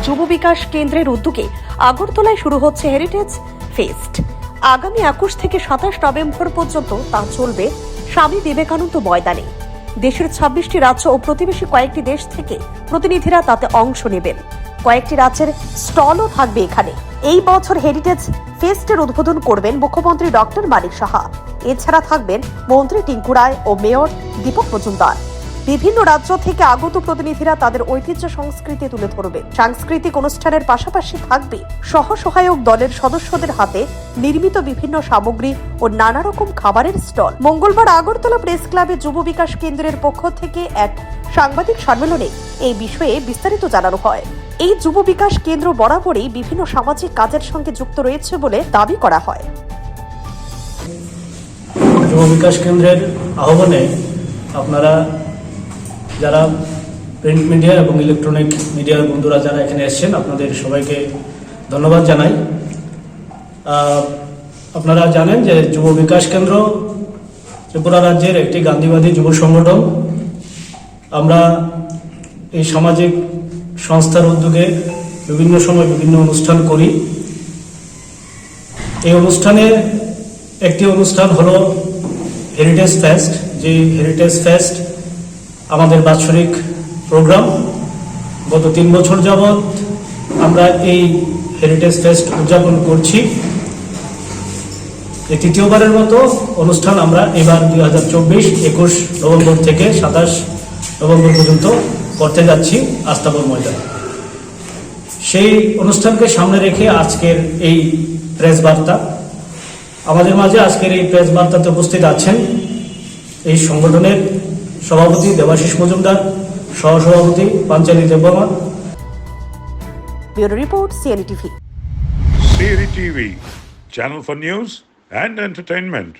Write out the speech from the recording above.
যুব বিকাশ কেন্দ্রের উদ্যোগে আগরতলায় শুরু হচ্ছে হেরিটেজ ফেস্ট। আগামী 21 থেকে 27 নভেম্বর পর্যন্ত তা চলবে স্বামী বিবেকানন্দ ময়দানে। দেশের 26টি রাজ্য ও প্রতিবেশী কয়েকটি দেশ থেকে প্রতিনিধিরা তাতে অংশ নেবেন। কয়েকটি রাজ্যের স্টলও থাকবে এখানে। এই বছর হেরিটেজ ফেস্টের উদ্বোধন করবেন মুখ্যমন্ত্রী ডক্টর মানিক সাহা। এছাড়া থাকবেন মন্ত্রী টিঙ্কু রায় ও মেয়র দীপক মজুমদার। বিভিন্ন রাজ্য থেকে আগত প্রতিনিধিরা তাদের ঐতিহ্য সংস্কৃতি তুলে ধরবে। সাংস্কৃতিক অনুষ্ঠানের পাশাপাশি থাকবে সহসহায়ক দলের সদস্যদের হাতে নির্মিত বিভিন্ন সামগ্রী ও নানা রকম খাবারের স্টল। মঙ্গলবার আগরতলা প্রেস ক্লাবে যুব বিকাশ কেন্দ্রের পক্ষ থেকে এক সাংবাদিক সম্মেলনে এই বিষয়ে বিস্তারিত জানানো হয়। এই যুব বিকাশ কেন্দ্র বরাবরই বিভিন্ন সামাজিক কাজের সঙ্গে যুক্ত রয়েছে বলে দাবি করা হয়। যুব বিকাশ কেন্দ্রের আহ্বানে আপনারা যারা প্রিন্ট মিডিয়া এবং ইলেকট্রনিক মিডিয়ার বন্ধুরা যারা এখানে এসেছেন, আপনাদের সবাইকে ধন্যবাদ জানাই। আপনারা জানেন যে যুব বিকাশ কেন্দ্র ত্রিপুরা রাজ্যের একটি গান্ধীবাদী যুব সংগঠন। আমরা এই সামাজিক সংস্থার উদ্যোগে বিভিন্ন সময় বিভিন্ন অনুষ্ঠান করি। এই অনুষ্ঠানে একটি অনুষ্ঠান হলো হেরিটেজ ফেস্ট। যে হেরিটেজ ফেস্ট আমাদের বাৎসরিক প্রোগ্রাম। গত 3 বছর যাবৎ আমরা এই হেরিটেজ ফেস্ট উদযাপন করছি। এই তৃতীয়বারের মতো অনুষ্ঠান আমরা এবার 2024-21 নভেম্বর থেকে 27 নভেম্বর পর্যন্ত করতে যাচ্ছি আস্তাবল ময়দানে। সেই অনুষ্ঠানকে সামনে রেখে আজকের এই প্রেস বার্তা। আমাদের মাঝে আজকের এই প্রেস বার্তাতে উপস্থিত আছেন এই সংগঠনের সভাপতি দেবাশিস মজুমদার, সহসভাপতি Panchali Debbarma. Bureau report, CNE TV. CNE TV, channel for news and entertainment.